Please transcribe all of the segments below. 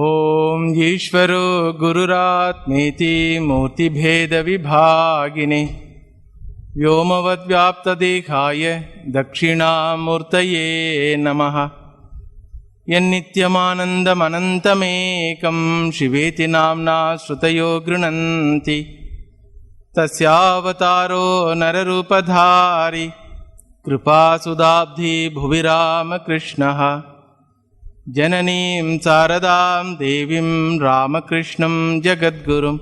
ओम ईश्वरो गुरुरात्मेति मूर्तिभेदविभागिने व्योमवद्व्याप्तदेहाय दक्षिणामूर्तये नमः। यन्नित्यमानन्दमनन्तमेकं शिवेति नाम्ना श्रुतयो गृह्णन्ति तस्यावतारो नररूपधारी कृपासुदाब्धि भुवि रामकृष्णः। जननीं शारदां देवीं रामकृष्णं जगद्गुरुं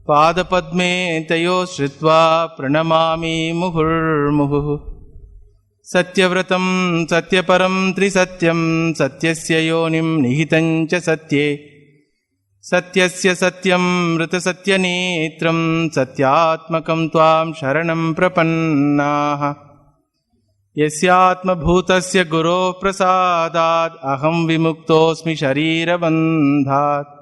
पादपद्मे तयोः श्रित्वा प्रणमामि मुहुर्मुहुः। सत्यव्रतं सत्यपरं त्रिसत्यं सत्यस्य योनिं निहितं च सत्ये सत्यस्य सत्यं मृतसत्यनेत्रं सत्यात्मकं त्वां शरणं प्रपन्नाः। यस्यात्मभूतस्य गुरोः प्रसादात् अहं विमुक्तोऽस्मि शरीरबन्धात्।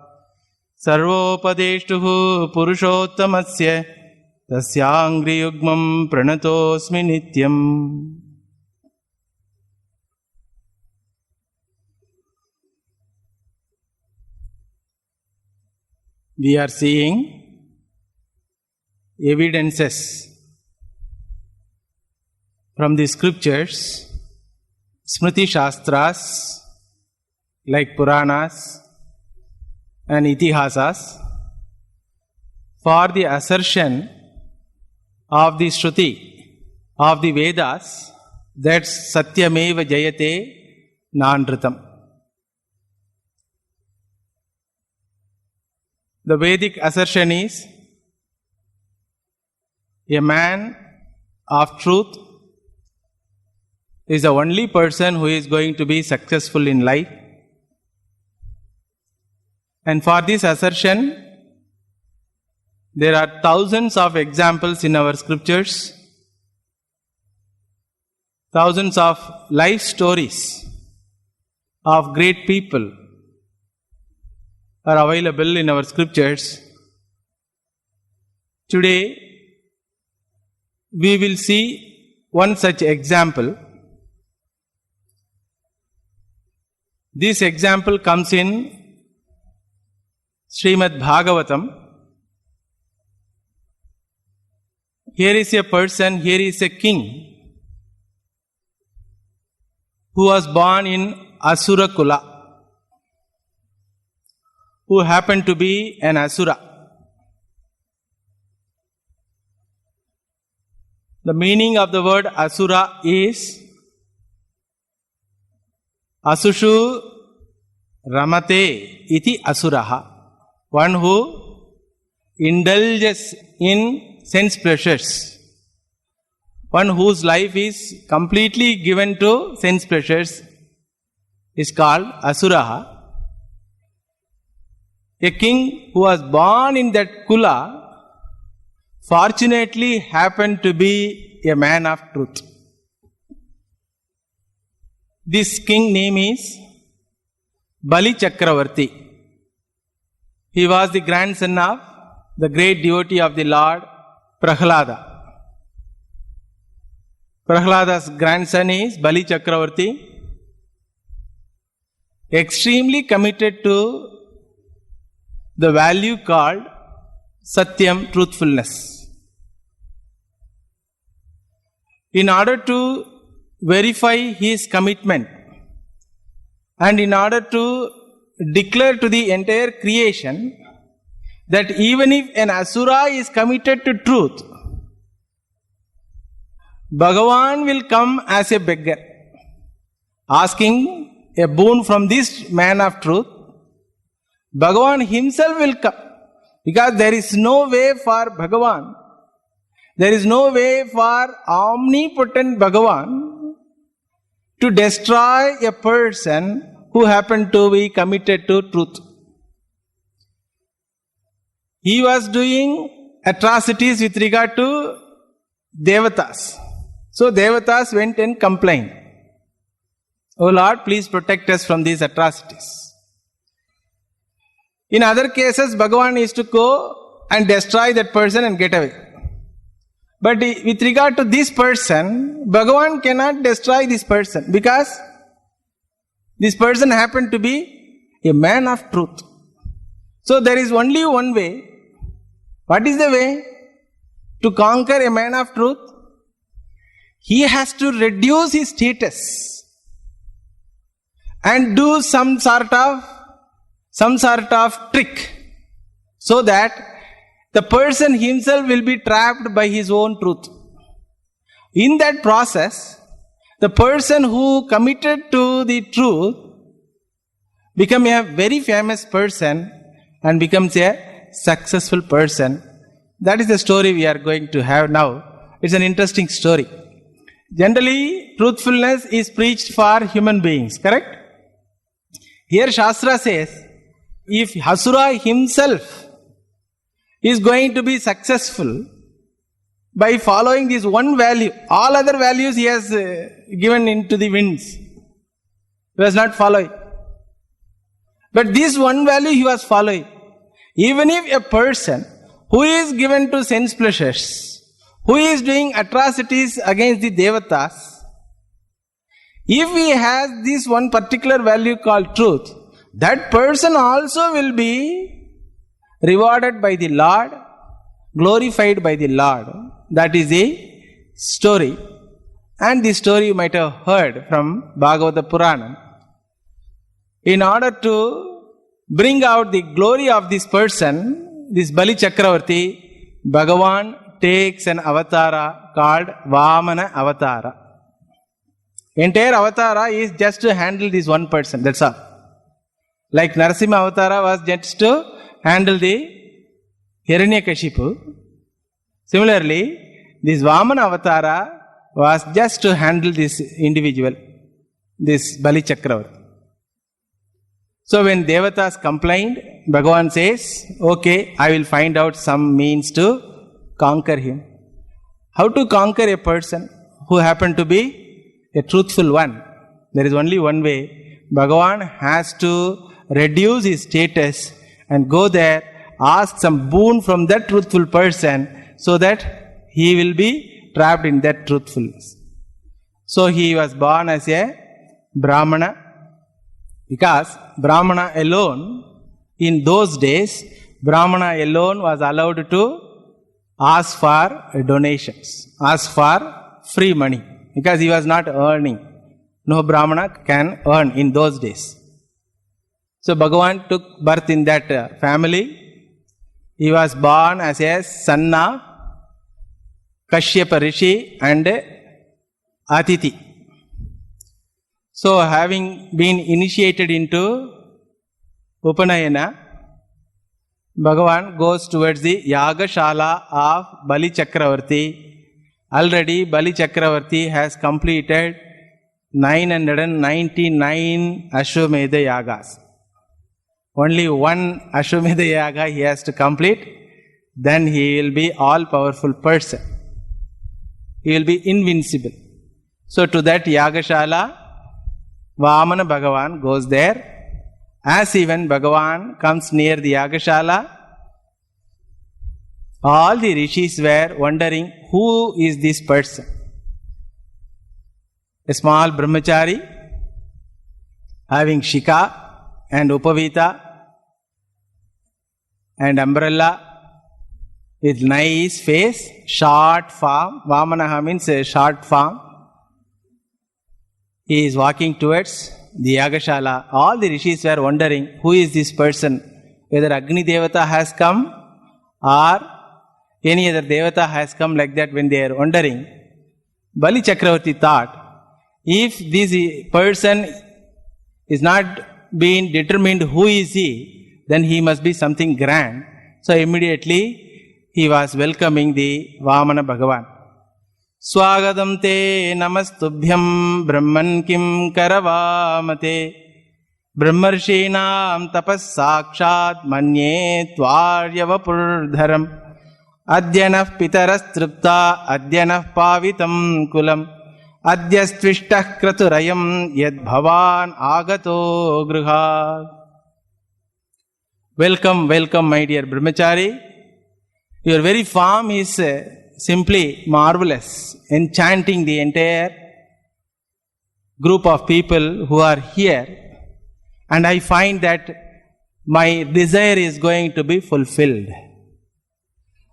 सर्वोपदेष्टुः पुरुषोत्तमस्य तस्याङ्घ्रियुग्मं प्रणतोऽस्मि नित्यम्। We are seeing evidences from the scriptures, Smriti Shastras like Puranas and Itihasas for the assertion of the Shruti of the Vedas that Satyameva Jayate Nanritam. The Vedic assertion is a man of truth is the only person who is going to be successful in life. And for this assertion, there are thousands of examples in our scriptures, thousands of life stories of great people are available in our scriptures. Today, we will see one such example. This example comes in Srimad Bhagavatam. Here is a person, here is a king who was born in Asura Kula, who happened to be an Asura. The meaning of the word Asura is Asushu Ramate iti Asuraha, one who indulges in sense pleasures, one whose life is completely given to sense pleasures is called Asuraha. A king who was born in that Kula fortunately happened to be a man of truth. This king name is Bali Chakravarti. He was the grandson of the great devotee of the Lord, Prahlada. Prahlada's grandson is Bali Chakravarti, extremely committed to the value called Satyam, truthfulness. In order to verify his commitment and in order to declare to the entire creation that even if an Asura is committed to truth, Bhagavan will come as a beggar asking a boon from this man of truth. Bhagavan himself will come, because there is no way for Bhagavan, there is no way for omnipotent Bhagavan to destroy a person who happened to be committed to truth. He was doing atrocities with regard to Devatas. So Devatas went and complained, "Oh Lord, please protect us from these atrocities." In other cases, Bhagavan is to go and destroy that person and get away. But with regard to this person, Bhagavan cannot destroy this person because this person happened to be a man of truth. So there is only one way. What is the way to conquer a man of truth? He has to reduce his status and do some sort of trick, so that the person himself will be trapped by his own truth. In that process, the person who committed to the truth becomes a very famous person and becomes a successful person. That is the story we are going to have now. It's an interesting story. Generally, truthfulness is preached for human beings, correct? Here Shastra says, if Hasura himself is going to be successful by following this one value, all other values he has given into the winds. He was not following. But this one value he was following. Even if a person who is given to sense pleasures, who is doing atrocities against the devatas, if he has this one particular value called truth, that person also will be rewarded by the Lord, glorified by the Lord. That is the story. And this story you might have heard from Bhagavata Purana. In order to bring out the glory of this person, this Bali Chakravarti, Bhagavan takes an avatara called Vamana Avatara. Entire avatara is just to handle this one person, that's all. Like Narasimha Avatara was just to handle the Hiranyakashipu. Similarly, this Vamana Avatara was just to handle this individual, this Bali Chakravarti. So when Devatas complained, Bhagavan says, okay, I will find out some means to conquer him. How to conquer a person who happened to be a truthful one? There is only one way. Bhagavan has to reduce his status and go there, ask some boon from that truthful person, so that he will be trapped in that truthfulness. So he was born as a Brahmana, because Brahmana alone, in those days, Brahmana alone was allowed to ask for donations, ask for free money, because he was not earning. No Brahmana can earn in those days. So Bhagavan took birth in that family. He was born as a son of Kashyapa Rishi and Aditi. So having been initiated into Upanayana, Bhagavan goes towards the Yagashala of Bali Chakravarti. Already Bali Chakravarti has completed 999 Ashwamedha Yagas. Only one Ashwamedha Yaga he has to complete, then he will be all-powerful person. He will be invincible. So to that Yagashala, Vamana Bhagavan goes there. As even Bhagavan comes near the Yagashala, all the rishis were wondering, who is this person? A small brahmachari having shika and upavita and umbrella with nice face, short form. Vamanaha means a short form. He is walking towards the Yagashala. All the rishis were wondering, who is this person? Whether Agni Devata has come or any other Devata has come, like that when they are wondering. Bali Chakravarti thought, if this person is not being determined who is he, then he must be something grand. So immediately he was welcoming the Vamana Bhagavan. Swagatam te namastubhyam brahman kim karavamate brahmarshinam tapas sakshat manye tvaryavapurdharam adyanah pitaras tripta adyanah pavitam kulam adyastvistah kraturayam yad bhavan agato gruhat. Welcome, welcome, my dear brahmachari. Your very form is simply marvelous, enchanting the entire group of people who are here. And I find that my desire is going to be fulfilled.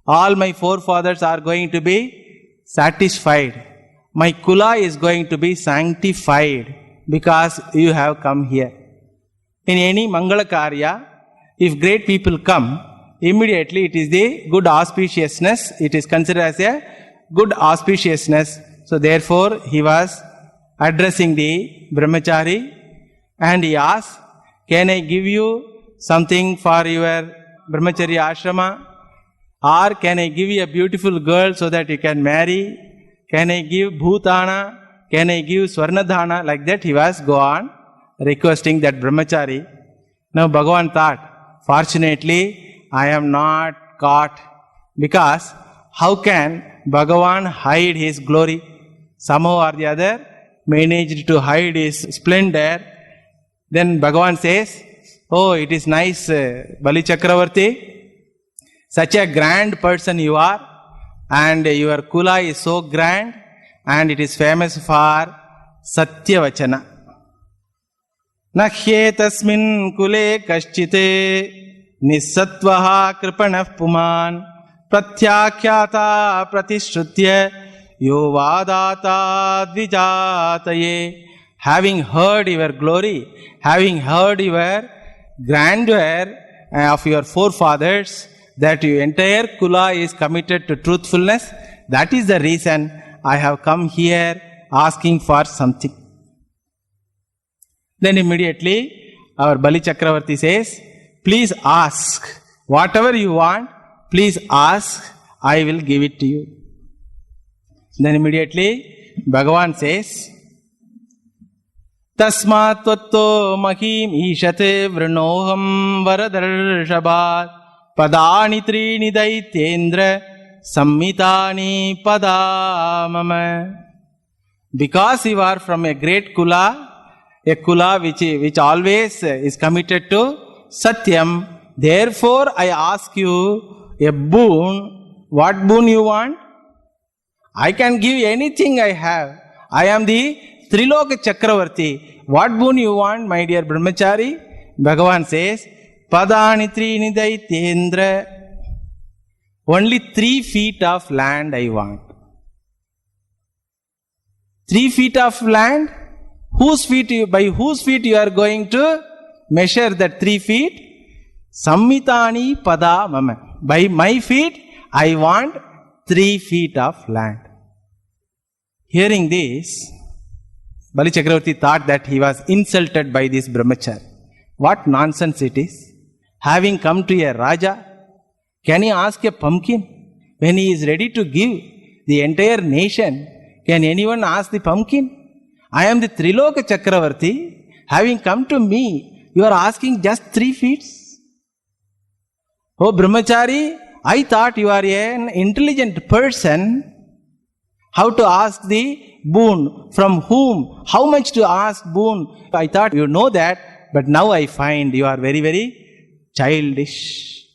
All my forefathers are going to be satisfied. My kula is going to be sanctified because you have come here. In any Mangala Karya, if great people come, immediately it is the good auspiciousness. It is considered as a good auspiciousness. So therefore, he was addressing the brahmachari and he asked, can I give you something for your brahmacharya ashrama? Or can I give you a beautiful girl so that you can marry? Can I give bhutana? Can I give swarnadhana? Like that he was go on requesting that brahmachari. Now Bhagavan thought, fortunately I am not caught, because how can Bhagavan hide his glory? Somehow or the other managed to hide his splendor. Then Bhagavan says, oh, it is nice, Bali Chakravarti, such a grand person you are, and your kula is so grand, and it is famous for Satyavachana. Nakhye tasmin kule kaschite nissatvaha kripanah puman pratyakhyata pratishrutya yo vadata dvijataye. Having heard your glory, having heard your grandeur of your forefathers, that your entire kula is committed to truthfulness, that is the reason I have come here asking for something. Then immediately our Bali Chakravarti says, please ask, whatever you want, please ask, I will give it to you. Then immediately Bhagavan says, Tasmat tvatto mahim ishate vrinoham varadarshabhat padani trini daitendra sammitani padamama. Because you are from a great kula, a kula which always is committed to Satyam, therefore I ask you a boon. What boon you want? I can give anything I have. I am the Triloka Chakravarti. What boon you want, my dear Brahmachari? Bhagavan says, Padani Trini Daitendra. Only 3 feet of land I want. 3 feet of land? By whose feet you are going to measure that 3 feet? Sammitani pada mama. By my feet, I want 3 feet of land. Hearing this, Bali Chakravarti thought that he was insulted by this brahmachari. What nonsense it is. Having come to a Raja, can he ask a pumpkin? When he is ready to give the entire nation, can anyone ask the pumpkin? I am the Triloka Chakravarti. Having come to me, you are asking just 3 feet? Oh brahmachari, I thought you are an intelligent person. How to ask the boon? From whom? How much to ask boon? I thought you know that, but now I find you are very, very childish.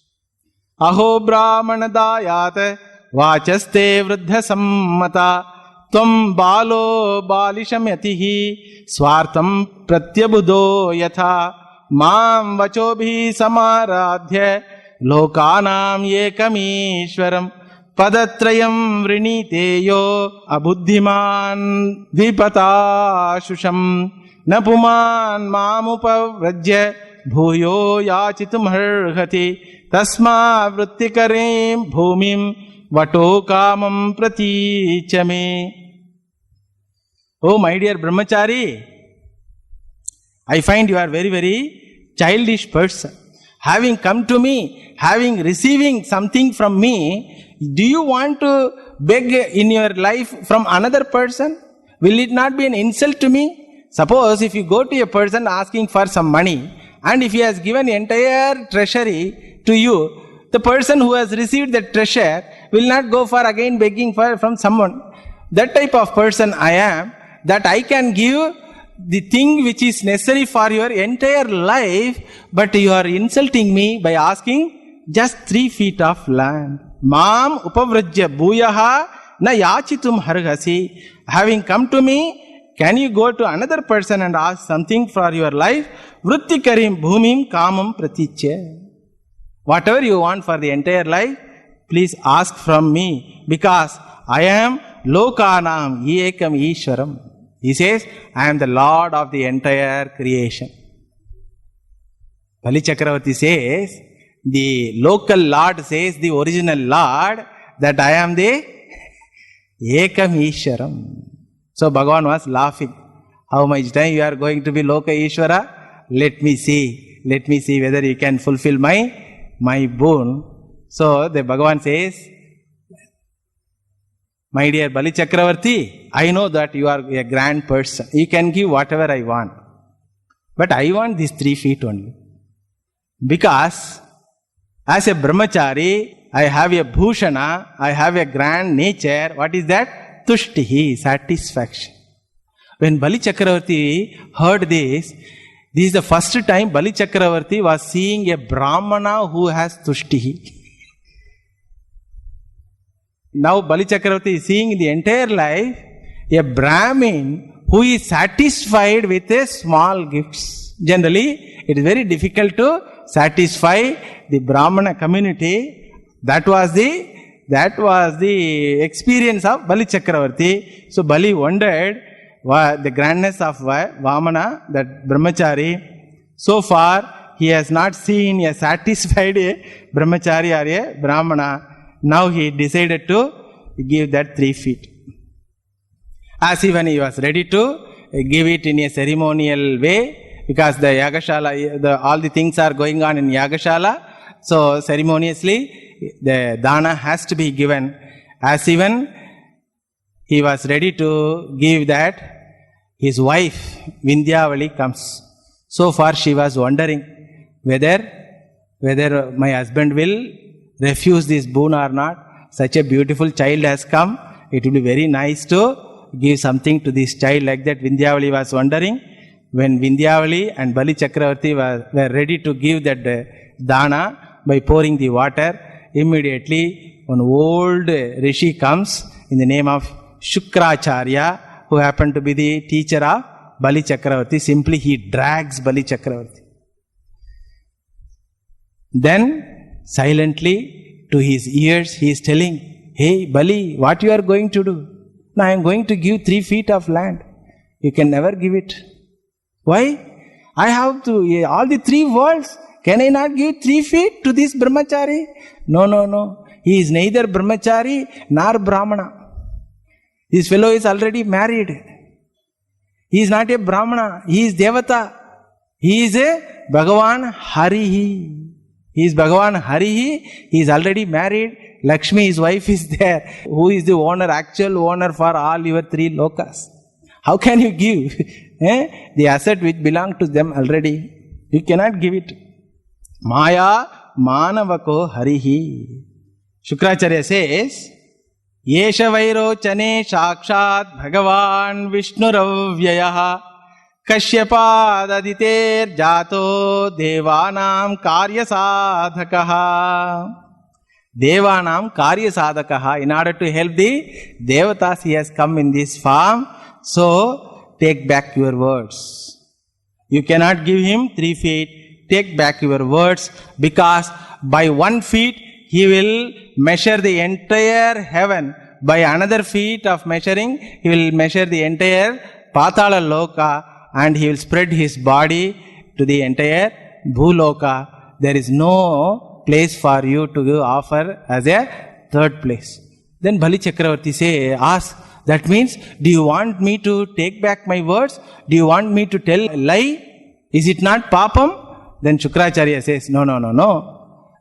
Aho brahmanadayat vachaste vruddha sammata tvam balo balisham yatihi swartam pratyabudo yatha mam vachobhi samaradhya lokanam yekamishwaram padatrayam vriniteyo abuddhiman dvipatashusham napuman mamupavrajya bhuyo yachitum harhati tasma vrittikarim bhumim vatokamam pratichame. Oh my dear brahmachari, I find you are very, very childish person. Having come to me, receiving something from me, do you want to beg in your life from another person? Will it not be an insult to me? Suppose if you go to a person asking for some money, and if he has given entire treasury to you, the person who has received the treasure will not go for again begging from someone. That type of person I am, that I can give the thing which is necessary for your entire life, but you are insulting me by asking just 3 feet of land. Mam upavrajya bhuyaha na yachitum harhasi. Having come to me, can you go to another person and ask something for your life? Vrittikarim bhumim kamam pratichya. Whatever you want for the entire life, please ask from me, because I am lokanam ekam ishwaram. He says, I am the Lord of the entire creation. Bali Chakravarti says, the local Lord says, the original Lord, that I am the ekam ishwaram. So Bhagavan was laughing. How much time you are going to be Loka Ishvara? Let me see whether you can fulfill my boon. So the Bhagavan says, my dear Bali Chakravarti, I know that you are a grand person. You can give whatever I want. But I want these 3 feet only. Because as a brahmachari, I have a bhushana, I have a grand nature. What is that? Tushtihi, satisfaction. When Bali Chakravarti heard this is the first time Bali Chakravarti was seeing a Brahmana who has tushtihi. Now Bali Chakravarti is seeing in the entire life a Brahmin who is satisfied with a small gifts. Generally, it is very difficult to satisfy the Brahmana community. That was the experience of Bali Chakravarti. So Bali wondered the grandness of Vamana, that brahmachari. So far, he has not seen a satisfied brahmachari or a Brahmana. Now he decided to give that 3 feet. As even he was ready to give it in a ceremonial way, because the Yagashala, all the things are going on in Yagashala. So ceremoniously, the dana has to be given. As even he was ready to give that, his wife Vindhyavali comes. So far she was wondering whether my husband will refuse this boon or not. Such a beautiful child has come. It will be very nice to give something to this child. Like that Vindhyavali was wondering. When Vindhyavali and Bali Chakravarti were ready to give that dana by pouring the water, immediately one old rishi comes in the name of Shukracharya, who happened to be the teacher of Bali Chakravarti. Simply he drags Bali Chakravarti. Then silently to his ears he is telling, hey Bali, what you are going to do? Now I am going to give 3 feet of land. You can never give it. Why? I have to, all the 3 worlds. Can I not give 3 feet to this brahmachari? No. He is neither brahmachari nor Brahmana. This fellow is already married. He is not a Brahmana. He is Devata. He is a Bhagavan Harihi. He is Bhagavan Harihi. He is already married. Lakshmi, his wife, is there. Who is the owner, actual owner for all your 3 lokas? How can you give the asset which belong to them already? You cannot give it. Maya manavako harihi. Shukracharya says, Yesha vairochane shakshat bhagavan vishnuravyayah kashyapad jato devanam karya sadhakaha. Devanam karya sadhakaha. In order to help the devatas, he has come in this form. So, take back your words. You cannot give him 3 feet. Take back your words, because by 1 feet he will measure the entire heaven. By another feet of measuring, he will measure the entire Patala Loka, and he will spread his body to the entire Bhuloka. There is no place for you to offer as a 3rd place. Then Bali Chakravarti asks, that means, do you want me to take back my words? Do you want me to tell a lie? Is it not papam? Then Shukracharya says, no.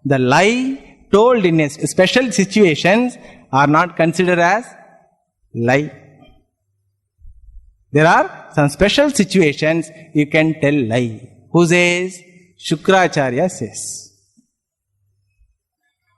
The lie told in a special situations are not considered as lie. There are some special situations you can tell lie. Who says? Shukracharya says.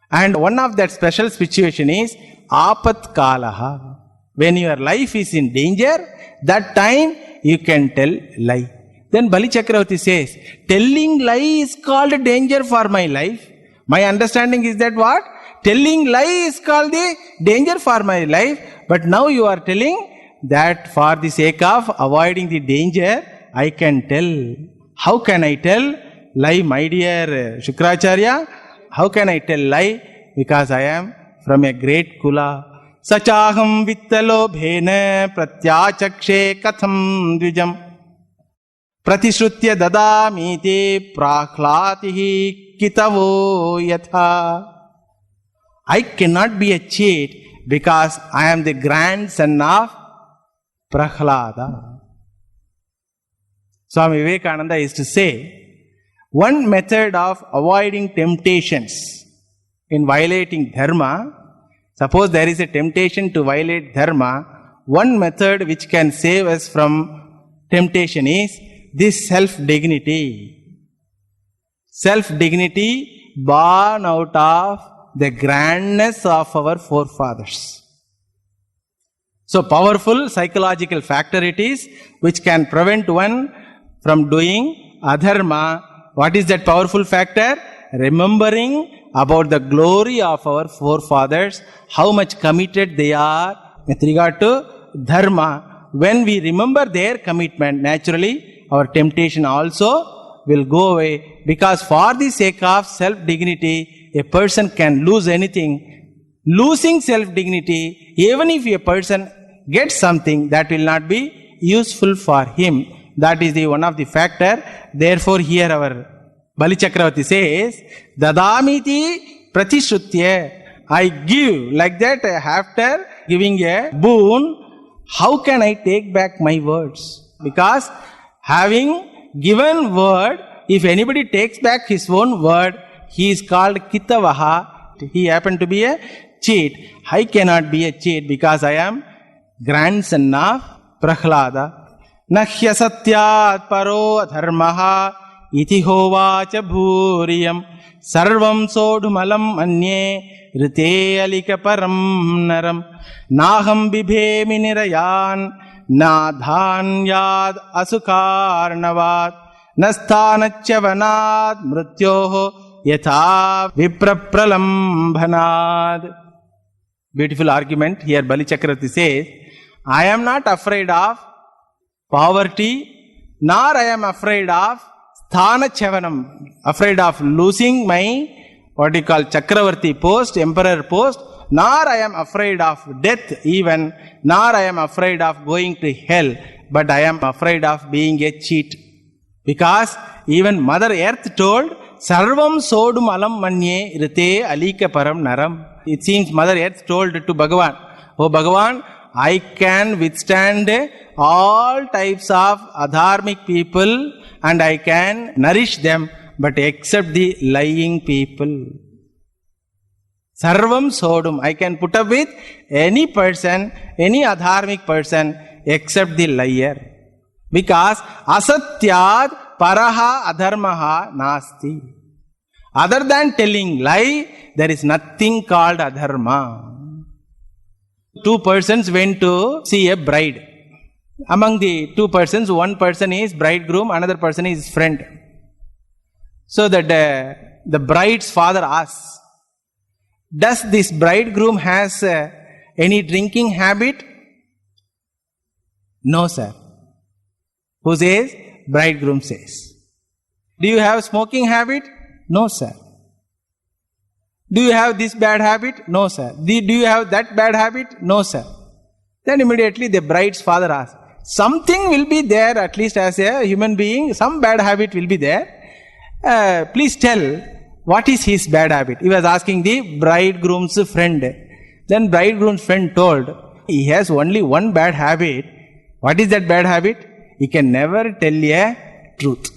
And one of that special situation is apat kalaha. When your life is in danger, that time you can tell lie. Then Bali Chakravarti says, telling lie is called danger for my life. My understanding is that what? Telling lie is called the danger for my life. But now you are telling that for the sake of avoiding the danger, I can tell. How can I tell lie, my dear Shukracharya? How can I tell lie? Because I am from a great kula. Sachaham vittalo bhena pratyachakshe katham dvijam. Pratishrutya dadamite prahlatihi kitavo yatha. I cannot be a cheat because I am the grandson of Prahlada. Swami Vivekananda used to say, one method of avoiding temptations in violating dharma, suppose there is a temptation to violate dharma, one method which can save us from temptation is this self-dignity. Self-dignity born out of the grandness of our forefathers. So powerful psychological factor it is which can prevent one from doing adharma. What is that powerful factor? Remembering about the glory of our forefathers, how much committed they are with regard to dharma. When we remember their commitment, naturally our temptation also will go away, because for the sake of self-dignity, a person can lose anything. Losing self-dignity, even if a person gets something, that will not be useful for him. That is the one of the factor. Therefore, here our Bali Chakravarti says, Dadamiti pratishrutya. I give, like that after giving a boon, how can I take back my words? Because having given word, if anybody takes back his own word, he is called Kitavaha. He happened to be a cheat. I cannot be a cheat because I am grandson of Prahlada. Nahya satyat paro adharmaha iti hovacha bhuriyam sarvam sodhumalam anye rite alika param naram naham bibhemi nirayan nadhanyad asukarnavat nasthanachyavanad mrityoho yatha viprapralambanad. Beautiful argument. Here Bali Chakravarti says, I am not afraid of poverty, nor I am afraid of sthanachavanam, afraid of losing my, what you call Chakravarti post, emperor post, nor I am afraid of death even, nor I am afraid of going to hell, but I am afraid of being a cheat. Because even Mother Earth told, Sarvam sodum alam manye rite alika param naram. It seems Mother Earth told to Bhagavan, oh Bhagavan, I can withstand all types of adharmic people and I can nourish them, but except the lying people. Sarvam sodum. I can put up with any person, any adharmic person, except the liar. Because asatyad paraha adharmaha nasti. Other than telling lie, there is nothing called adharma. Two persons went to see a bride. Among the two persons, one person is bridegroom, another person is friend. So that the bride's father asks, does this bridegroom has any drinking habit? No, sir. Who says? Bridegroom says. Do you have smoking habit? No, sir. Do you have this bad habit? No, sir. Do you have that bad habit? No, sir. Then immediately the bride's father asks, something will be there, at least as a human being, some bad habit will be there. Please tell, what is his bad habit? He was asking the bridegroom's friend. Then bridegroom's friend told, he has only one bad habit. What is that bad habit? He can never tell a truth.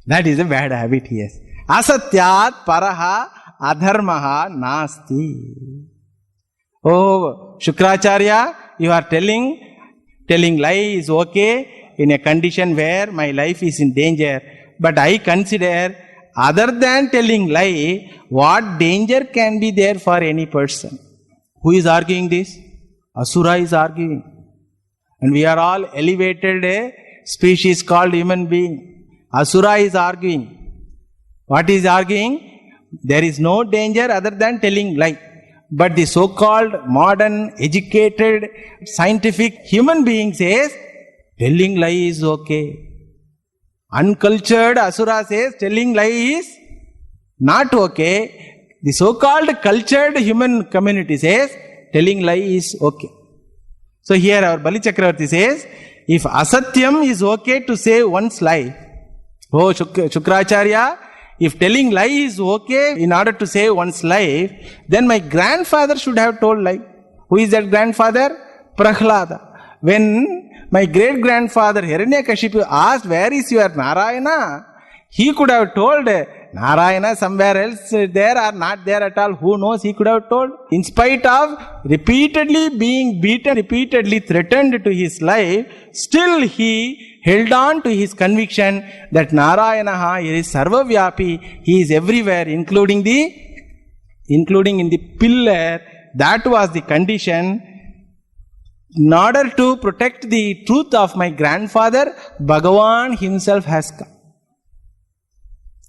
That is a bad habit he has. Asatyat paraha adharmaha nasti. Oh, Shukracharya, you are telling lie is okay in a condition where my life is in danger. But I consider, other than telling lie, what danger can be there for any person? Who is arguing this? Asura is arguing. And we are all elevated species called human being. Asura is arguing. What is arguing? There is no danger other than telling lie. But the so-called modern, educated, scientific human being says, telling lie is okay. Uncultured Asura says, telling lie is not okay. The so-called cultured human community says, telling lie is okay. So here our Bali Chakravarti says, if asatyam is okay to save one's life, oh Shukracharya, if telling lie is okay in order to save one's life, then my grandfather should have told lie. Who is that grandfather? Prahlada. When my great-grandfather Hiranyakashipu asked, where is your Narayana? He could have told, Narayana somewhere else there or not there at all. Who knows? He could have told. In spite of repeatedly being beaten, repeatedly threatened to his life, still he held on to his conviction that Narayana is Sarvavyapi. He is everywhere, including in the pillar. That was the condition. In order to protect the truth of my grandfather, Bhagavan himself has come.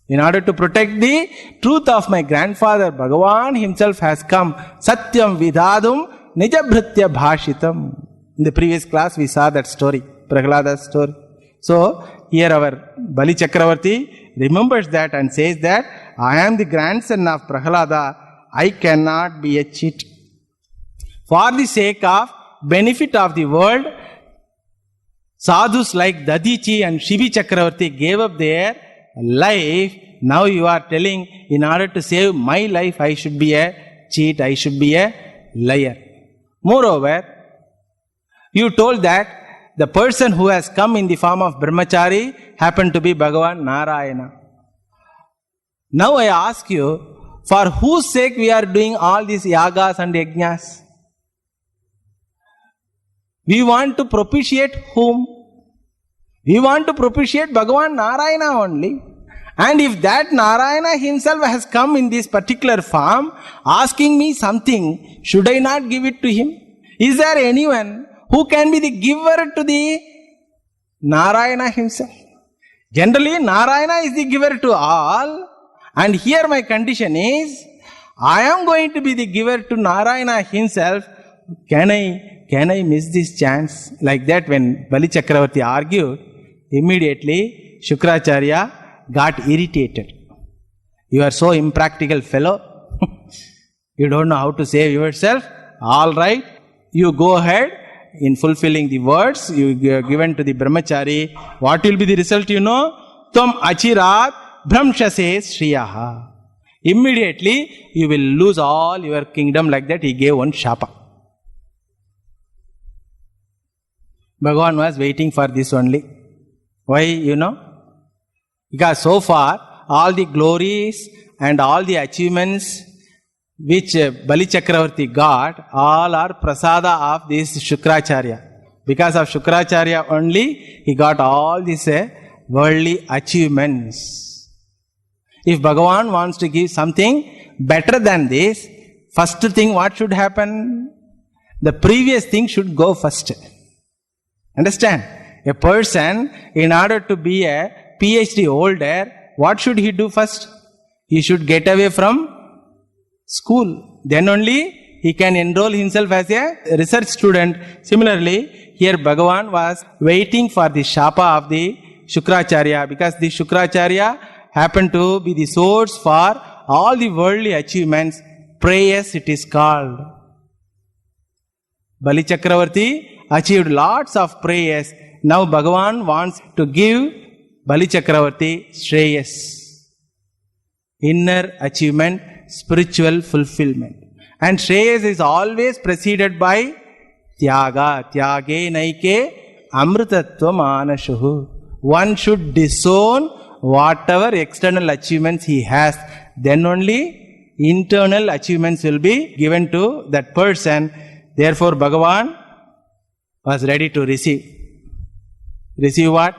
In order to protect the truth of my grandfather, Bhagavan himself has come. Satyam vidadum nijabhritya bhashitam. In the previous class we saw that story, Prahlada's story. So here our Bali Chakravarti remembers that and says that I am the grandson of Prahlada. I cannot be a cheat. For the sake of benefit of the world, sadhus like Dadichi and Shibi Chakravarti gave up their life. Now you are telling, in order to save my life, I should be a cheat, I should be a liar. Moreover, you told that the person who has come in the form of Brahmachari happened to be Bhagavan Narayana. Now I ask you, for whose sake we are doing all these yagas and yajnas? We want to propitiate whom? We want to propitiate Bhagavan Narayana only. And if that Narayana himself has come in this particular form, asking me something, should I not give it to him? Is there anyone who can be the giver to the Narayana himself? Generally, Narayana is the giver to all. And here my condition is, I am going to be the giver to Narayana himself. Can I miss this chance? Like that, when Bali Chakravarti argued, immediately Shukracharya got irritated. You are so impractical fellow. You don't know how to save yourself. All right, you go ahead in fulfilling the words you given to the Brahmachari. What will be the result, you know? Tvam achirat bhramshase shriyaha. Immediately you will lose all your kingdom. Like that, he gave one shapa. Bhagavan was waiting for this only. Why, you know? Because so far, all the glories and all the achievements which Bali Chakravarti got, all are prasada of this Shukracharya. Because of Shukracharya only, he got all these worldly achievements. If Bhagavan wants to give something better than this, first thing what should happen? The previous thing should go first. Understand? A person, in order to be a PhD holder, what should he do first? He should get away from school. Then only he can enroll himself as a research student. Similarly, here Bhagavan was waiting for the shapa of the Shukracharya, because the Shukracharya happened to be the source for all the worldly achievements. Prayers it is called. Bali Chakravarti achieved lots of prayers. Now Bhagavan wants to give Bali Chakravarti Shreyas, inner achievement, spiritual fulfillment. And Shreyas is always preceded by Tyaga. Tyage naike amritatva manashuhu. One should disown whatever external achievements he has. Then only internal achievements will be given to that person. Therefore Bhagavan was ready to receive. Receive what?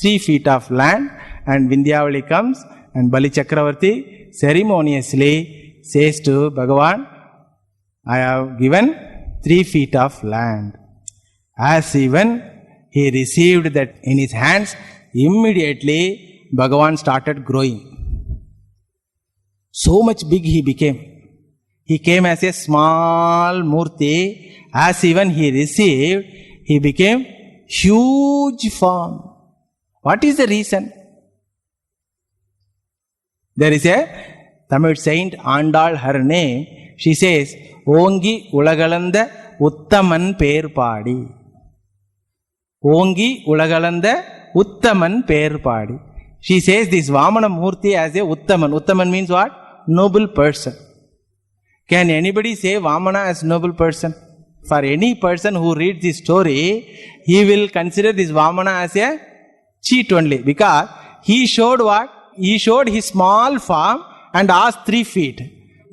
3 feet of land, and Vindhyavali comes, and Bali Chakravarti ceremoniously says to Bhagavan, I have given 3 feet of land. As even he received that in his hands, immediately Bhagavan started growing. So much big he became. He came as a small Murti. As even he received, he became huge form. What is the reason? There is a Tamil saint, Andal, her name, she says, Ongi Ulagalanda Uttaman Per Padi. Ongi Ulagalanda Uttaman Per Padi. She says this Vamana Murti as a Uttaman. Uttaman means what? Noble person. Can anybody say Vamana as noble person? For any person who reads this story, he will consider this Vamana as a cheat only. Because he showed what? He showed his small form and asked 3 feet.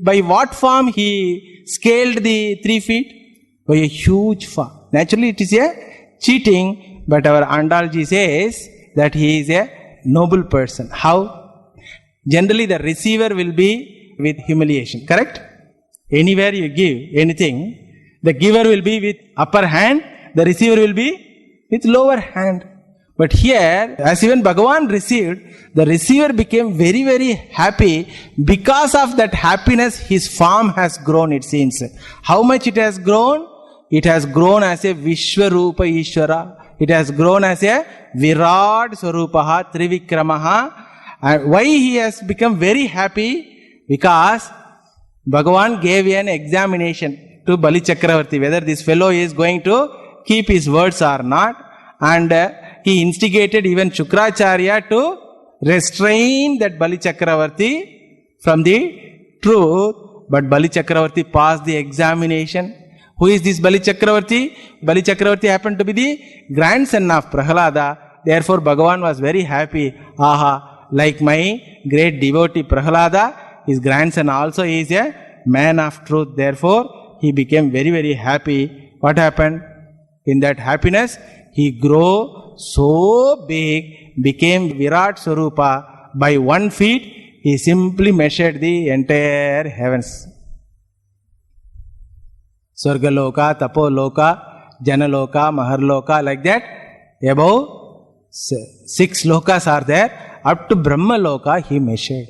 By what form he scaled the 3 feet? By a huge form. Naturally it is a cheating, but our Andalji says that he is a noble person. How? Generally the receiver will be with humiliation, correct? Anywhere you give anything, the giver will be with upper hand, the receiver will be with lower hand. But here, as even Bhagavan received, the receiver became very, very happy. Because of that happiness, his form has grown, it seems. How much it has grown? It has grown as a Vishwarupa Ishvara. It has grown as a Virat Swarupaha, Trivikramaha. And why he has become very happy? Because Bhagavan gave an examination to Bali Chakravarti, whether this fellow is going to keep his words or not. And he instigated even Shukracharya to restrain that Bali Chakravarti from the truth. But Bali Chakravarti passed the examination. Who is this Bali Chakravarti? Bali Chakravarti happened to be the grandson of Prahalada. Therefore Bhagavan was very happy. Aha, like my great devotee Prahalada, his grandson also is a man of truth. Therefore he became very, very happy. What happened? In that happiness, he grew so big, became Virat Swarupa. By 1 feet, he simply measured the entire heavens. Swargaloka, Tapoloka, Janaloka, Maharloka, like that. Above 6 lokas are there. Up to Brahma Loka, he measured.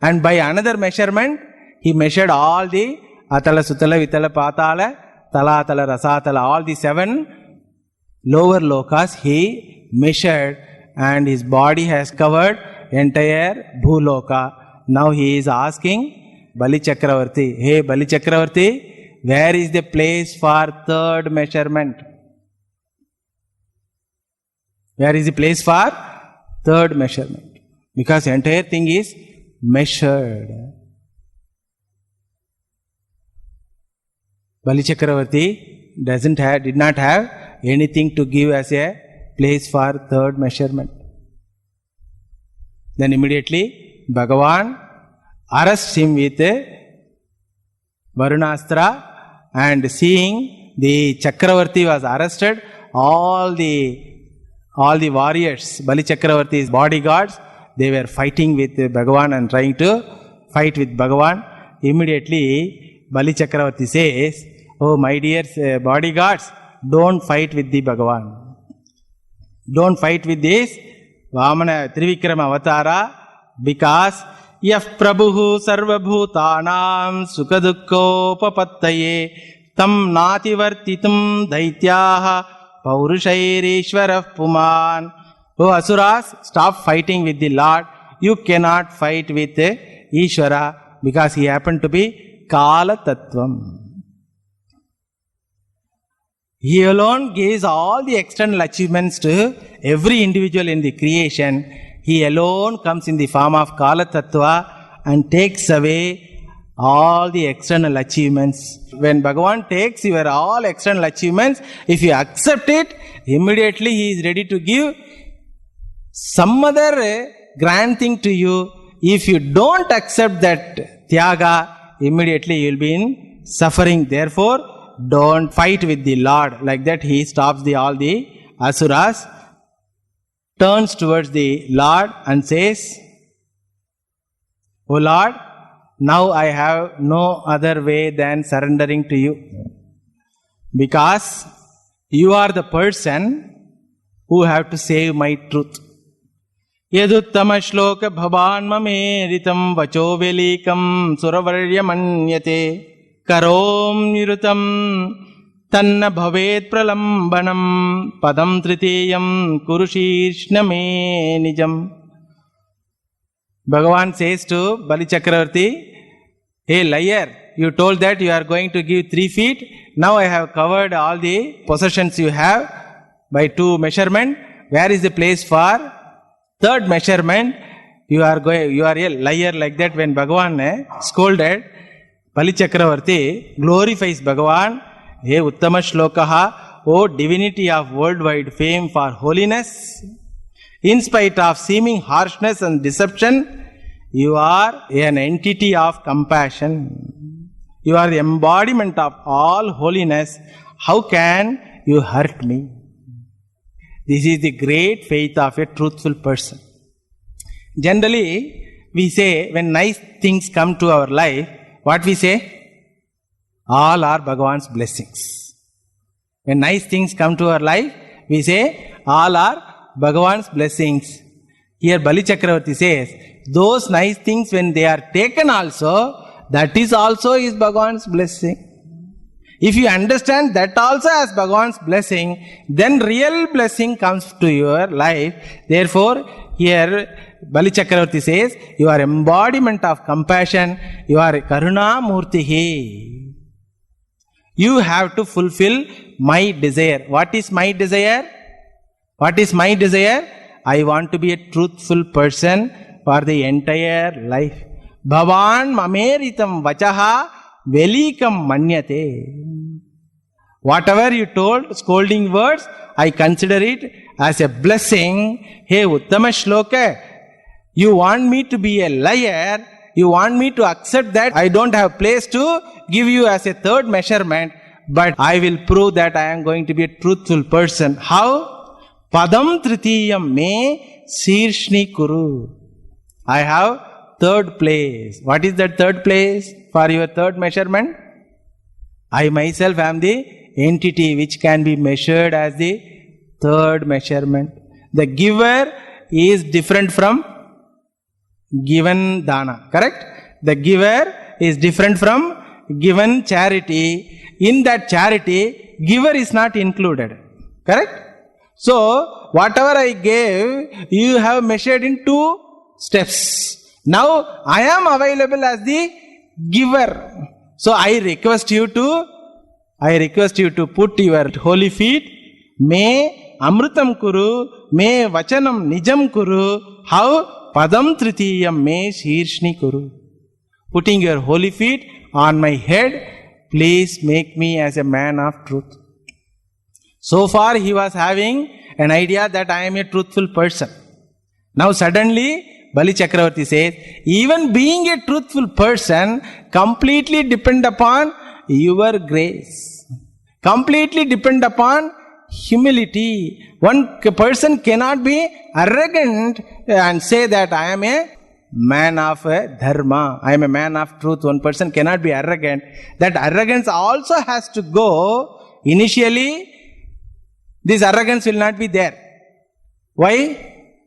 And by another measurement, he measured all the Atala, Sutala, Vitala, Patala, Talatala, Rasatala, all the 7 lower lokas he measured, and his body has covered entire Bhuloka. Now he is asking Bali Chakravarti, hey Bali Chakravarti, where is the place for 3rd measurement? Where is the place for 3rd measurement? Because entire thing is measured. Bali Chakravarti did not have anything to give as a place for 3rd measurement. Then immediately Bhagavan arrests him with Varunastra, and seeing the Chakravarti was arrested, all the warriors, Bali Chakravarti's bodyguards, they were fighting with Bhagavan and trying to fight with Bhagavan. Immediately Bali Chakravarti says, oh my dear bodyguards, don't fight with the Bhagavan. Don't fight with this Vamana Trivikrama Avatara, because Yaf Prabhuhu Sarvabhutanam Sukadukkopapattaye Tam Nativartitum Daityaha Paurushairishwarah Puman. Oh Asuras, stop fighting with the Lord. You cannot fight with Ishvara, because he happened to be Kala Tattvam. He alone gives all the external achievements to every individual in the creation. He alone comes in the form of Kala Tattva and takes away all the external achievements. When Bhagavan takes your all external achievements, if you accept it, immediately he is ready to give some other grand thing to you. If you don't accept that Tyaga, immediately you will be in suffering. Therefore, don't fight with the Lord. Like that he stops all the Asuras, turns towards the Lord and says, O Lord, now I have no other way than surrendering to you. Because you are the person who have to save my truth. यदुत्तमश्लोक भवान् ममेरितं वचो वेलीकं सुरवर्यमन्यते करोम्निरुतं तन्न भवेत् प्रलम्बनं पदं तृतीयं कुरु शीर्ष्णमे निजम्. Bhagavan says to Bali Chakravarti, hey liar, you told that you are going to give 3 feet. Now I have covered all the possessions you have by 2 measurement. Where is the place for 3rd measurement? You are a liar, like that. When Bhagavan scolded, Bali Chakravarti glorifies Bhagavan. Hey Uttama Shlokaha, O divinity of worldwide fame for holiness. In spite of seeming harshness and deception, you are an entity of compassion. You are the embodiment of all holiness. How can you hurt me? This is the great faith of a truthful person. Generally, we say when nice things come to our life, what we say? All are Bhagavan's blessings. When nice things come to our life, we say all are Bhagavan's blessings. Here Bali Chakravarti says, those nice things when they are taken also, that is also is Bhagavan's blessing. If you understand that also as Bhagavan's blessing, then real blessing comes to your life. Therefore, here Bali Chakravarti says, you are embodiment of compassion, you are Karuna Murtihi. You have to fulfill my desire. What is my desire? What is my desire? I want to be a truthful person for the entire life. Bhavan mameritam vachaha velikam manyate. Whatever you told, scolding words, I consider it as a blessing. Hey Uttama Shloka, you want me to be a liar, you want me to accept that I don't have place to give you as a 3rd measurement, but I will prove that I am going to be a truthful person. How? Padam tritiyam me sirshni kuru. I have 3rd place. What is that 3rd place for your 3rd measurement? I myself am the entity which can be measured as the 3rd measurement. The giver is different from given dana. Correct? The giver is different from given charity. In that charity, giver is not included. Correct? So, whatever I gave, you have measured in 2 steps. Now, I am available as the giver. So, I request you to put your holy feet. Me amrutam kuru, me vachanam nijam kuru. How? Padam tritiyam me shirshni kuru. Putting your holy feet on my head, please make me as a man of truth. So far he was having an idea that I am a truthful person. Now suddenly Bali Chakravarti says, even being a truthful person completely depend upon your grace. Completely depend upon humility. One person cannot be arrogant and say that I am a man of dharma, I am a man of truth. One person cannot be arrogant. That arrogance also has to go. Initially, this arrogance will not be there. Why?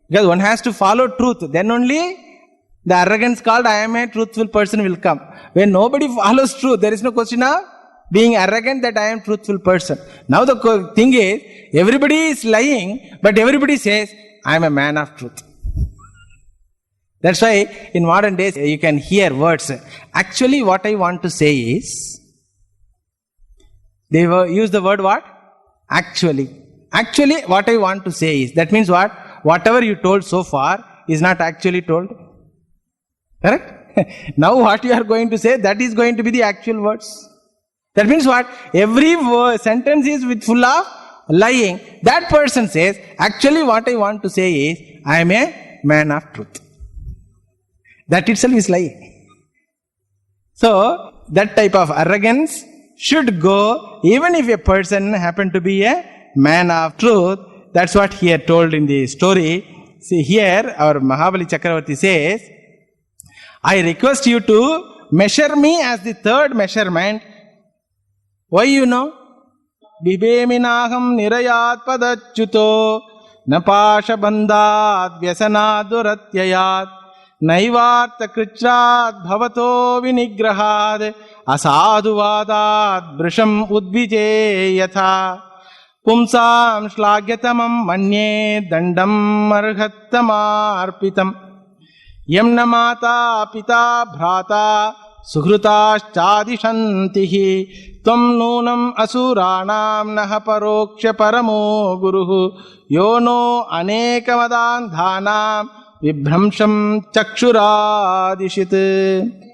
Because one has to follow truth. Then only the arrogance called I am a truthful person will come. When nobody follows truth, there is no question of being arrogant that I am a truthful person. Now the thing is, everybody is lying, but everybody says, I am a man of truth. That's why in modern days you can hear words. Actually what I want to say is, they use the word what? Actually. Actually what I want to say is, that means what? Whatever you told so far is not actually told. Correct? Now what you are going to say, that is going to be the actual words. That means what? Every sentence is with full of lying. That person says, actually what I want to say is, I am a man of truth. That itself is lying. So, that type of arrogance should go even if a person happen to be a man of truth. That's what he had told in the story. See here, our Mahabali Chakravarti says, I request you to measure me as the 3rd measurement. Why you know? Bibeminaham nirayat padachyuto न पाशबन्धाद् व्यसनादुरत्ययात् नैवार्थकृच्छ्राद् भवतो विनिग्रहाद् असाधुवादाद् वृषम् उद्विजे यथा पुंसां श्लाघ्यतमं मन्ये दण्डम् अर्हत्तमार्पितम् यं न माता पिता भ्राता सुहृताश्चादिशन्ति त्वं नूनम् असुराणां नः परोक्ष परमो गुरुः यो नो अनेकमदान्धानां विभ्रंशं चक्षुरादिशित्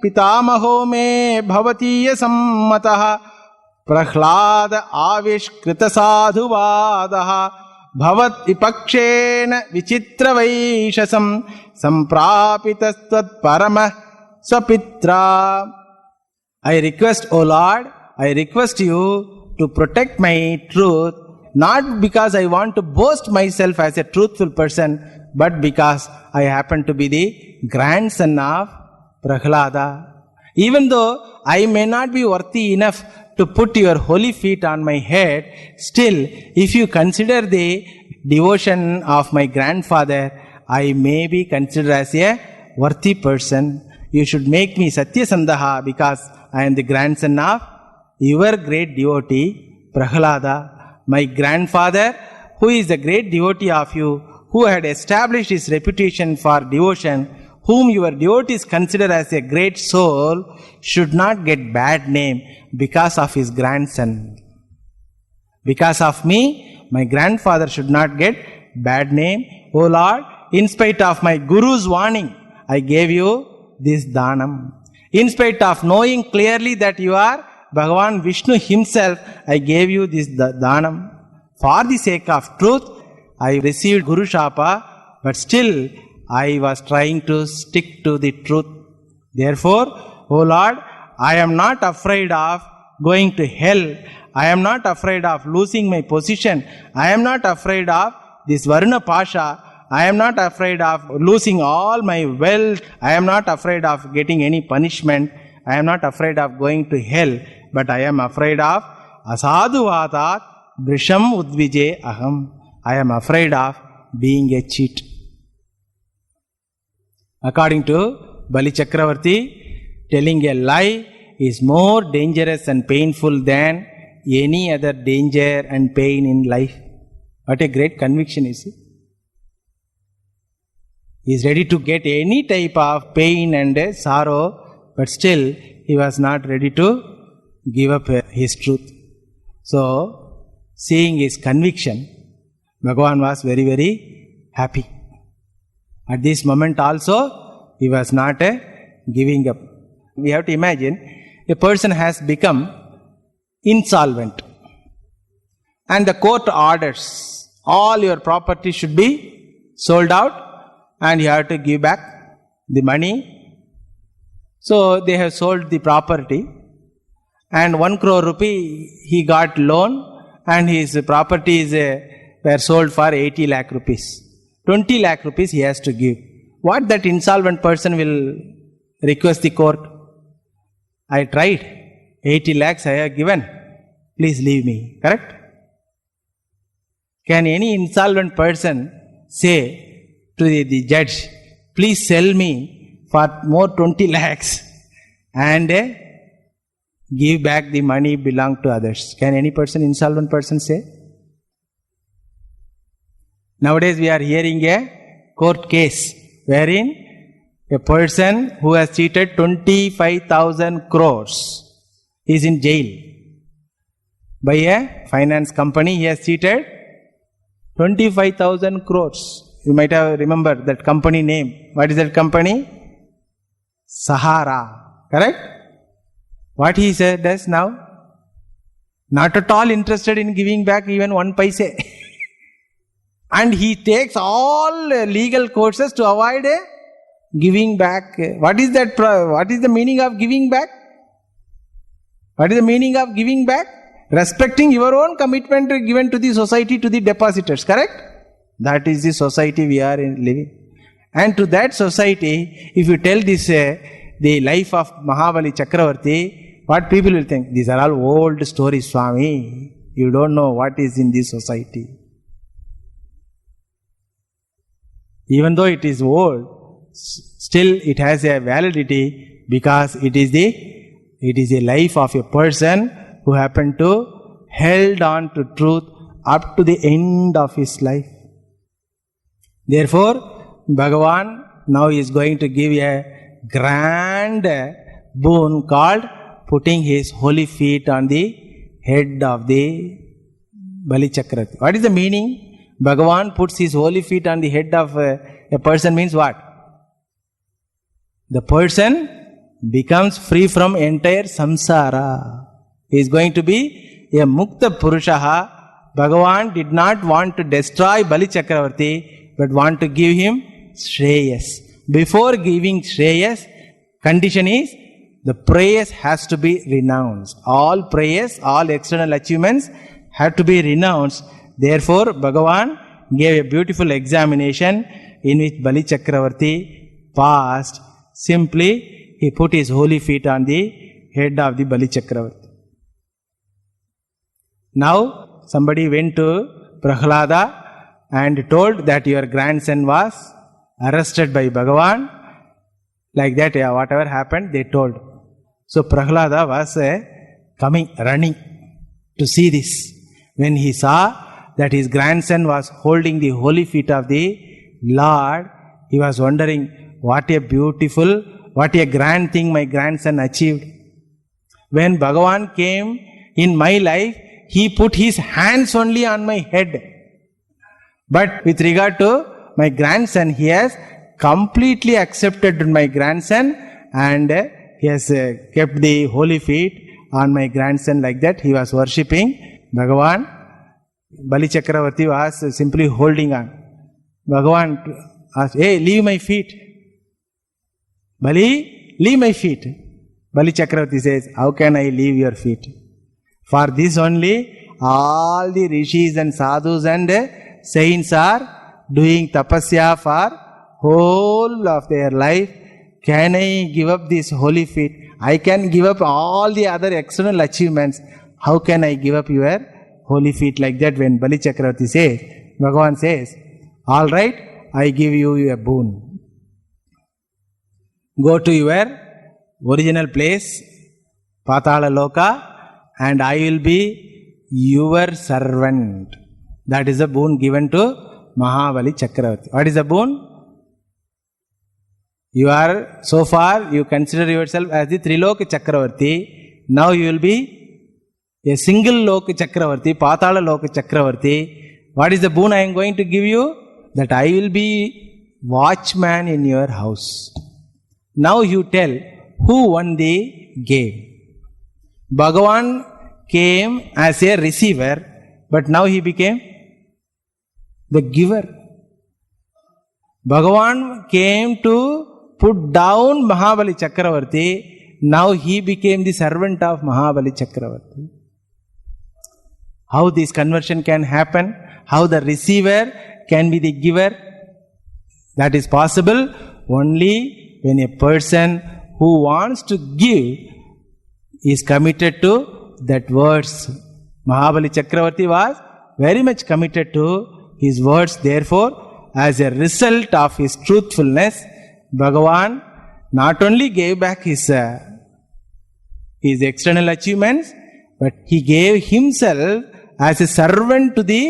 पितामहो मे भवतीयसम्मतः प्रह्लाद आविष्कृतसाधुवादः भवद्विपक्षेण विचित्रवैशसं सम्प्रापितस्त्वत्परमः स्वपित्रा. I request, O Lord, I request you to protect my truth, not because I want to boast myself as a truthful person, but because I happen to be the grandson of Prahlada. Even though I may not be worthy enough to put your holy feet on my head, still, if you consider the devotion of my grandfather, I may be considered as a worthy person. You should make me Satyasandaha because I am the grandson of your great devotee, Prahlada. My grandfather, who is the great devotee of you, who had established his reputation for devotion, whom your devotees consider as a great soul, should not get bad name because of his grandson. Because of me, my grandfather should not get bad name. O Lord, in spite of my Guru's warning, I gave you this dhanam. In spite of knowing clearly that you are Bhagavan Vishnu himself, I gave you this dhanam. For the sake of truth, I received Guru Shapa, but still I was trying to stick to the truth. Therefore, O Lord, I am not afraid of going to hell. I am not afraid of losing my position. I am not afraid of this Varuna Pasha. I am not afraid of losing all my wealth. I am not afraid of getting any punishment. I am not afraid of going to hell. But I am afraid of asadhuvatat brisham udvije aham. I am afraid of being a cheat. According to Bali Chakravarti, telling a lie is more dangerous and painful than any other danger and pain in life. What a great conviction, is it? He is ready to get any type of pain and sorrow, but still he was not ready to give up his truth. So, seeing his conviction, Bhagavan was very, very happy. At this moment also, he was not giving up. We have to imagine a person has become insolvent and the court orders all your property should be sold out and you have to give back the money. So they have sold the property and 1 crore rupee he got loan and his properties were sold for 80 lakh rupees. 20 lakh rupees he has to give. What that insolvent person will request the court? I tried. 80 lakhs I have given. Please leave me. Correct? Can any insolvent person say to the judge, please sell me for more 20 lakhs and give back the money belong to others? Can any person, insolvent person, say? Nowadays we are hearing a court case wherein a person who has cheated 25,000 crores is in jail. By a finance company he has cheated 25,000 crores. You might have remembered that company name. What is that company? Sahara. Correct? What he does now? Not at all interested in giving back even 1 paise. And he takes all legal courses to avoid giving back. What is that? What is the meaning of giving back? What is the meaning of giving back? Respecting your own commitment given to the society, to the depositors. Correct? That is the society we are living. And to that society, if you tell this, the life of Mahabali Chakravarti, what people will think? These are all old stories, Swami. You don't know what is in this society. Even though it is old, still it has a validity because it is a life of a person who happened to held on to truth up to the end of his life. Therefore, Bhagavan now is going to give a grand boon called putting his holy feet on the head of the Bali Chakravarti. What is the meaning? Bhagavan puts his holy feet on the head of a person means what? The person becomes free from entire samsara. He is going to be a Mukta Purushaha. Bhagavan did not want to destroy Bali Chakravarti, but want to give him Shreyas. Before giving Shreyas, condition is the prayers has to be renounced. All prayers, all external achievements have to be renounced. Therefore, Bhagavan gave a beautiful examination in which Bali Chakravarti passed. Simply, he put his holy feet on the head of the Bali Chakravarti. Now, somebody went to Prahlada and told that your grandson was arrested by Bhagavan. Like that, whatever happened, they told. So, Prahlada was running to see this. When he saw that his grandson was holding the holy feet of the Lord, he was wondering, what a beautiful, what a grand thing my grandson achieved. When Bhagavan came in my life, he put his hands only on my head. But with regard to my grandson, he has completely accepted my grandson and he has kept the holy feet on my grandson. Like that, he was worshipping Bhagavan. Bali Chakravarti was simply holding on. Bhagavan asked, hey, leave my feet. Bali, leave my feet. Bali Chakravarti says, how can I leave your feet? For this only, all the rishis and sadhus and saints are doing tapasya for whole of their life. Can I give up these holy feet? I can give up all the other external achievements. How can I give up your holy feet? Like that, when Bali Chakravarti says, Bhagavan says, all right, I give you a boon. Go to your original place, Patala Loka, and I will be your servant. That is a boon given to Mahabali Chakravarti. What is the boon? You are, so far, you consider yourself as the Triloka Chakravarti. Now you will be a single Loka Chakravarti, Patala Loka Chakravarti. What is the boon I am going to give you? That I will be watchman in your house. Now you tell, who won the game? Bhagavan came as a receiver, but now he became the giver. Bhagavan came to put down Mahabali Chakravarti. Now he became the servant of Mahabali Chakravarti. How this conversion can happen? How the receiver can be the giver? That is possible only when a person who wants to give is committed to that words. Mahabali Chakravarti was very much committed to his words. Therefore, as a result of his truthfulness, Bhagavan not only gave back his external achievements, but he gave himself as a servant to the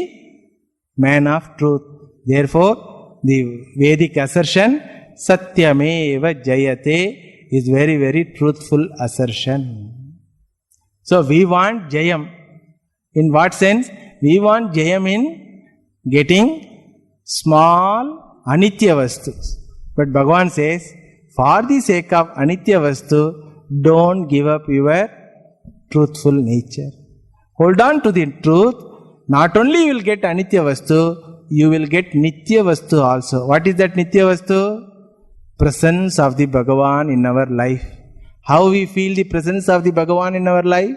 man of truth. Therefore, the Vedic assertion, Satyameva Jayate, is very, very truthful assertion. So, we want Jayam. In what sense? We want Jayam in getting small Anitya Vastus. But Bhagavan says, for the sake of Anitya Vastu, don't give up your truthful nature. Hold on to the truth. Not only you will get Anitya Vastu, you will get Nitya Vastu also. What is that Nitya Vastu? Presence of the Bhagavan in our life. How we feel the presence of the Bhagavan in our life?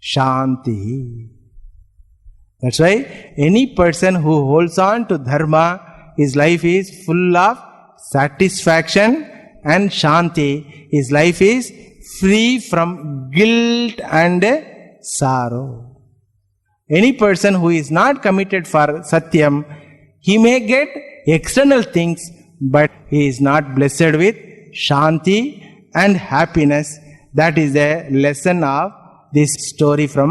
Shanti. That's why any person who holds on to Dharma, his life is full of satisfaction and Shanti. His life is free from guilt and sorrow. Any person who is not committed for Satyam, he may get external things, but he is not blessed with Shanti and happiness. That is the lesson of this story from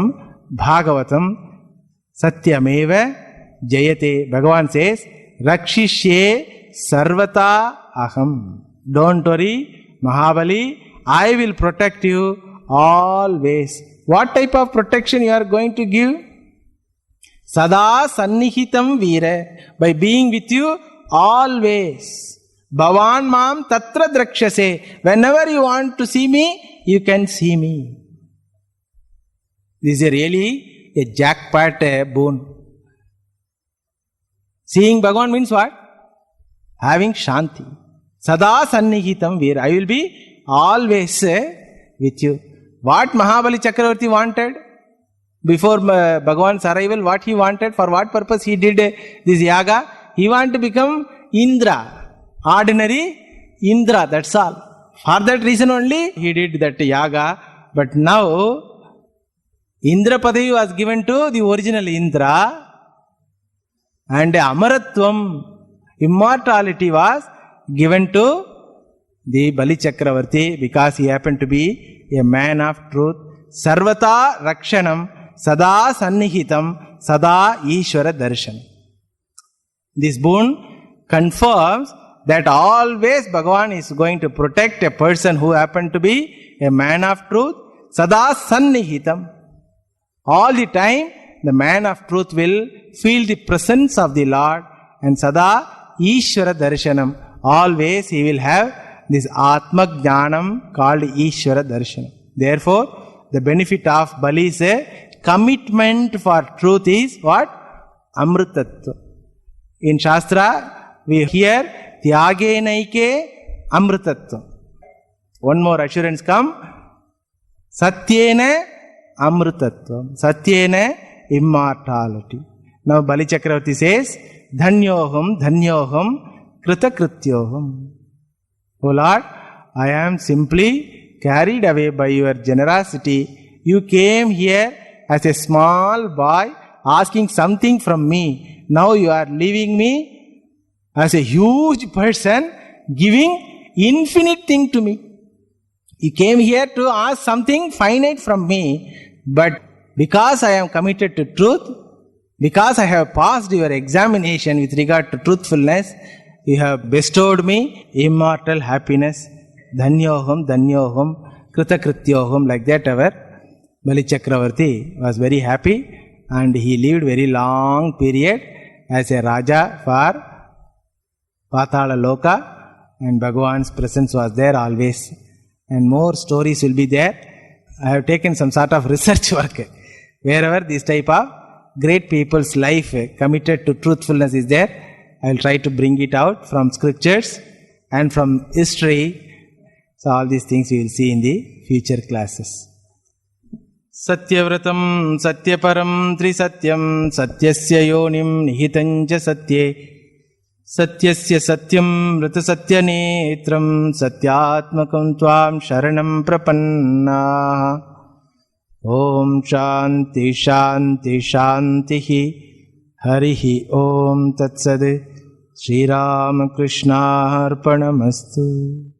Bhagavatam. Satyameva Jayate. Bhagavan says, Rakshishye Sarvata Aham. Don't worry, Mahabali, I will protect you always. What type of protection you are going to give? Sada Sannihitam Veera. By being with you always. Bhavan Mam Tatra Drakshase. Whenever you want to see me, you can see me. This is really a jackpot boon. Seeing Bhagavan means what? Having Shanti. Sada Sannihitam Veera. I will be always with you. What Mahabali Chakravarti wanted before Bhagavan's arrival, what he wanted, for what purpose he did this yaga? He wanted to become Indra, ordinary Indra, that's all. For that reason only he did that yaga. But now Indra Padavi was given to the original Indra, and Amaratvam, immortality, was given to the Bali Chakravarti because he happened to be a man of truth. Sarvata Rakshanam Sada Sannihitam Sada Ishvara Darshanam. This boon confirms that always Bhagavan is going to protect a person who happened to be a man of truth. Sada Sannihitam. All the time the man of truth will feel the presence of the Lord, and Sada Ishvara Darshanam. Always he will have this Atma Jnanam called Ishvara Darshanam. Therefore, the benefit of Bali is a commitment for truth is what? Amritattva. In Shastra, we hear Tyage Naike Amritattva. One more assurance come. Satyena Amritattva. Satyena immortality. Now Bali Chakravarti says, Dhanyoham, Dhanyoham, Kritakrityoham. O Lord, I am simply carried away by your generosity. You came here as a small boy asking something from me. Now you are leaving me as a huge person giving infinite thing to me. You came here to ask something finite from me, but because I am committed to truth, because I have passed your examination with regard to truthfulness, you have bestowed me immortal happiness. Dhanyoham, Dhanyoham, Kritakrityoham. Like that our Bali Chakravarti was very happy, and he lived very long period as a Raja for Patala Loka, and Bhagavan's presence was there always. And more stories will be there. I have taken some sort of research work. Wherever this type of great people's life committed to truthfulness is there, I will try to bring it out from scriptures and from history. So all these things we will see in the future classes. Satyavratam Satyaparam Trisatyam Satyasya Yonim Nihitancha Satye Satyasya Satyam Vrata Satya Netram Satyatmakam Tvam Sharanam Prapanna. Om Shanti Shanti Shantihi. Harihi Om Tat Sad. Shri Ram Krishna Arpanamastu.